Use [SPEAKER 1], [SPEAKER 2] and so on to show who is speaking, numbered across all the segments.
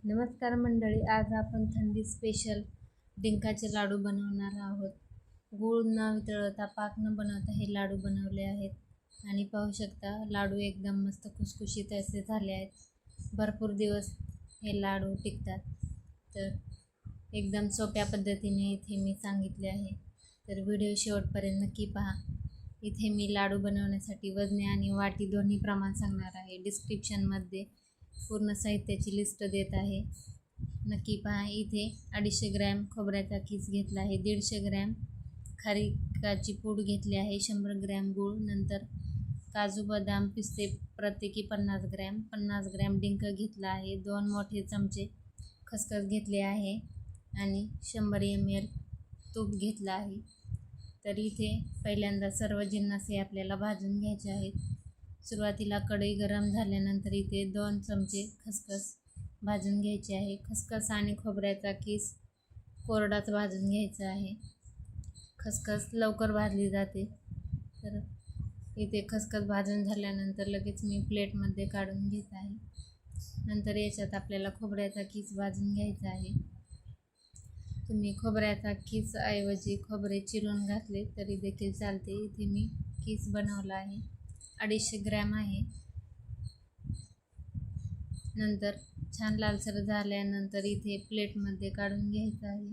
[SPEAKER 1] नमस्कार मंडळी, आज आपण थंडी स्पेशल डिंकाचे लाडू बनवणार आहोत. गूळ न वितळवता, पाक न बनवता हे लाडू बनवले आहेत आणि पाहू शकता लाडू एकदम मस्त खुसखुशीत असे झाले आहेत. भरपूर दिवस हे लाडू टिकतात. तर एकदम सोप्या पद्धतीने इथे मी सांगितले आहे, तर व्हिडिओ शेवटपर्यंत नक्की पहा. इथे मी लाडू बनवण्यासाठी वजने आणि वाटी दोन्ही प्रमाण सांगणार आहे. डिस्क्रिप्शनमध्ये पूर्ण साहित्याची लिस्ट देत आहे, नक्की पहा. इथे 250 ग्रॅम खोबऱ्याचा किस घेतला आहे, 150 ग्रॅम खारीकाची पूड घेतली आहे, 100 ग्रॅम गूळ, नंतर काजू बदाम पिस्ते प्रत्येकी 50 ग्रॅम, 50 ग्रॅम डिंक घेतला आहे, 2 मोठे चमचे खसखस घेतले आहे आणि 100 ml तूप घेतलं आहे. तर इथे पहिल्यांदा सर्व जिन्नस हे आपल्याला भाजून घ्यायचे आहेत. सुरुवातीला कढई गरम झाल्यानंतर इथे 2 चमचे खसखस भाजून घ्यायचे आहे. खसखस आणि खोबऱ्याचा किस कोरडाच भाजून घ्यायचा आहे. खसखस लवकर भाजली जाते. तर इथे खसखस भाजून झाल्यानंतर लगेच मी प्लेटमध्ये काढून घेत आहे. नंतर याच्यात आपल्याला खोबऱ्याचा किस भाजून घ्यायचा आहे. तुम्ही खोबऱ्याचा किस ऐवजी खोबरे चिरून घातले तरी देखील चालते. इथे मी किस बनवला आहे, 250 ग्रॅम आहे. नंतर छान लालसर झाल्यानंतर इथे प्लेटमध्ये काढून घ्यायचं आहे.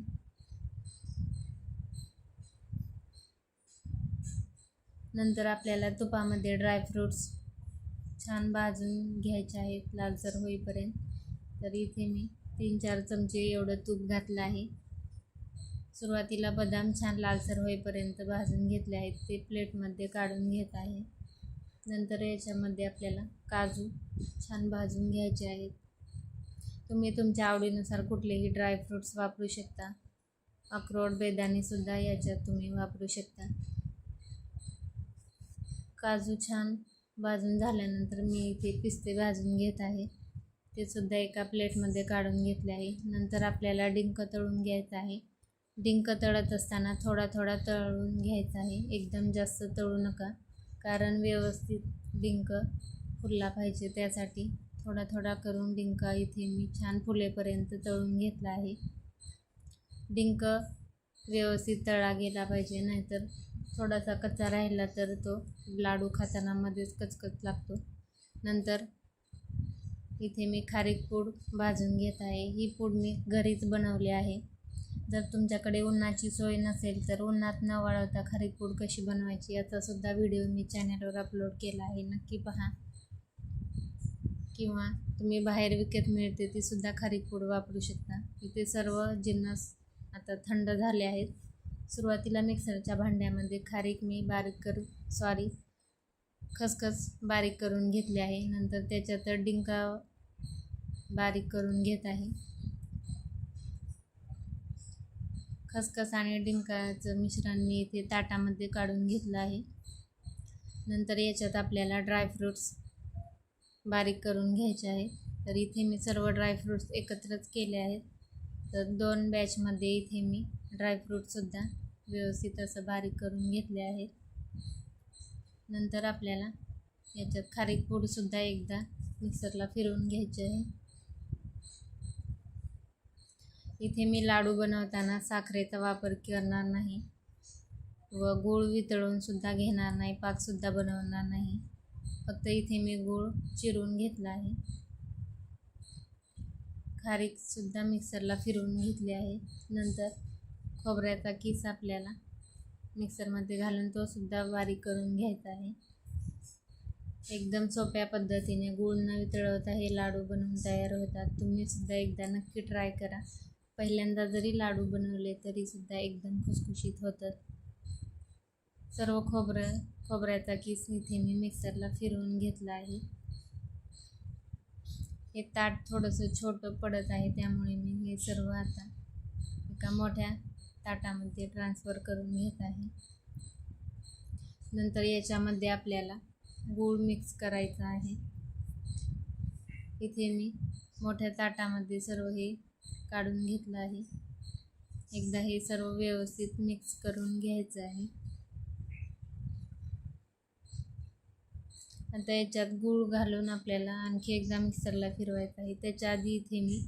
[SPEAKER 1] नंतर आपल्याला तुपामध्ये ड्रायफ्रूट्स छान भाजून घ्यायचे आहेत लालसर होईपर्यंत. तर इथे मी 3-4 चमचे एवढं तूप घातलं आहे. सुरुवातीला बदाम छान लालसर होईपर्यंत भाजून घेतले आहेत, ते प्लेटमध्ये काढून घेत आहे. नंतर याच्यामध्ये आपल्याला काजू छान भाजून घ्यायचे आहेत. तुम्ही तुमच्या आवडीनुसार कुठलेही ड्रायफ्रूट्स वापरू शकता. अक्रोड बेदाणेसुद्धा याच्यात तुम्ही वापरू शकता. काजू छान भाजून झाल्यानंतर मी इथे पिस्ते भाजून घेत आहे, ते सुद्धा एका प्लेटमध्ये काढून घेतले आहे. नंतर आपल्याला डिंक तळून घ्यायचा आहे. डिंक तळत असताना थोडा थोडा तळून घ्यायचा आहे, एकदम जास्त तळू नका, कारण व्यवस्थित डिंक फुलला पाहिजे. त्यासाठी थोडा थोडा करून डिंक इथे मी छान फुलेपर्यंत तळून घेतला आहे. डिंक व्यवस्थित तळला गेला पाहिजे, नाहीतर थोडासा कच्चा राहिला तर तो लाडू खाताना मध्येच कचकच लागतो. नंतर इथे मी खारीक पूड भाजून घेत आहे. ही पूड मी घरीच बनवली आहे. जर तुमच्याकडे उन्हाची सोय नसेल तर उन्हात न वाळवता खारीक पूड कशी बनवायची याचा सुद्धा व्हिडिओ मी चॅनलवर अपलोड केला आहे, नक्की पहा. किंवा तुम्ही बाहेर विकत मिळते ती सुद्धा खारीक पूड वापरू शकता. इथे सर्व जिन्नस आता थंड झाले आहेत. सुरुवातीला मिक्सरच्या भांड्यामध्ये खारीक मी खसखस बारीक करून घेतली आहे. नंतर त्याच्यात डिंक बारीक करून घेत आहे. खसखस आणि डिंकाचं मिश्रण मी इथे ताटामध्ये काढून घेतलं आहे. नंतर याच्यात आपल्याला ड्रायफ्रूट्स बारीक करून घ्यायचे आहे. तर इथे मी सर्व ड्रायफ्रूट्स एकत्रच केले आहेत. तर 2 बॅचमध्ये इथे मी ड्रायफ्रूटसुद्धा व्यवस्थित असं बारीक करून घेतले आहेत. नंतर आपल्याला याच्यात खारीक पूडसुद्धा एकदा मिक्सरला फिरवून घ्यायचे आहे. इथे मी लाडू बनवताना साखरेचा वापर करणार नाही व गूळ वितळूनसुद्धा घेणार नाही, पाकसुद्धा बनवणार नाही. फक्त इथे मी गूळ चिरून घेतला आहे. खारीकसुद्धा मिक्सरला फिरवून घेतली आहे. नंतर खोबऱ्याचा किस आपल्याला मिक्सरमध्ये घालून तो सुद्धा बारीक करून घ्यायचा आहे. एकदम सोप्या पद्धतीने गूळ न वितळवता हे लाडू बनवून तयार होतात. तुम्ही सुद्धा एकदा नक्की ट्राय करा. पहिल्यांदा जरी लाडू बनवले तरी सुद्धा एकदम खुसखुशीत होतात. सर्व खोबऱ्याचा किस इथे मी मिक्सरला फिरवून घेतला आहे. हे ताट थोडंसं छोटं पडत आहे, त्यामुळे मी हे सर्व आता एका मोठ्या ताटामध्ये ट्रान्सफर करून घेत आहे. नंतर याच्यामध्ये आपल्याला गूळ मिक्स करायचा आहे. इथे मी मोठ्या ताटामध्ये सर्व हे काढून घेतलं आहे. एकदा हे सर्व व्यवस्थित मिक्स करून घ्यायचं आहे. आता याच्यात गूळ घालून आपल्याला आणखी एकदा मिक्सरला फिरवायचं आहे. त्याच्या आधी इथे मी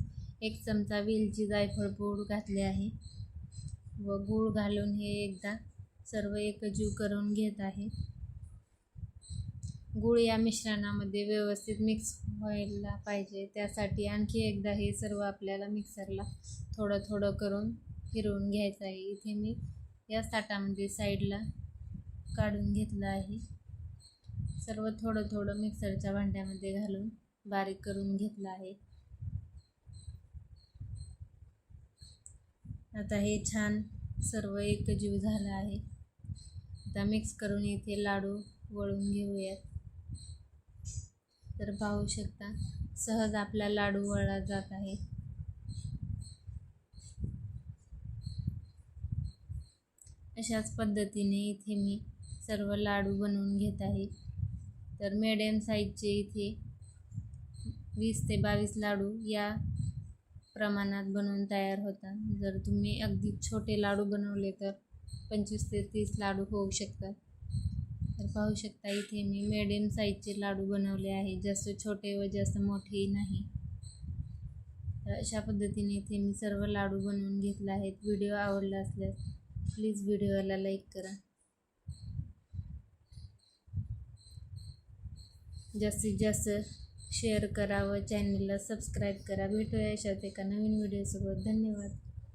[SPEAKER 1] 1 चमचा वेलची जायफळ पूड घातले आहे व गूळ घालून हे एकदा सर्व एकजीव करून घेत आहे. गूळ या मिश्रणामध्ये व्यवस्थित मिक्स व्हायला पाहिजे, त्यासाठी आणखी एकदा हे सर्व आपल्याला मिक्सरला थोडं थोडं करून फिरवून घ्यायचं आहे. इथे मी या ताटामध्ये साईडला काढून घेतलं आहे. सर्व थोडं थोडं मिक्सरच्या भांड्यामध्ये घालून बारीक करून घेतलं आहे. आता हे छान सर्व एकजीव झालं आहे. आता मिक्स करून इथे लाडू वळून घेऊयात. तर पाहू शकता सहज आपला लाडू वळला जात आहे. अशाच पद्धतीने इथे मी सर्व लाडू बनवून घेत आहे. तर मीडियम साईजचे इथे 20 ते 22 लाडू या प्रमाणात बनवून तयार होतात. जर तुम्ही अगदी छोटे लाडू बनवले तर 25 ते 30 लाडू होऊ शकतात. तर पाहू शकता इथे मी मीडियम साईजचे लाडू बनवले आहे, जास्त छोटे व जास्त मोठेही नाही. तर अशा पद्धतीने इथे मी सर्व लाडू बनवून घेतले आहेत. व्हिडिओ आवडला असल्यास प्लीज व्हिडिओला लाईक करा, जास्तीत जास्त शेअर करा व चॅनलला सबस्क्राईब करा. भेटूया अशाच एका नवीन व्हिडिओसोबत. धन्यवाद.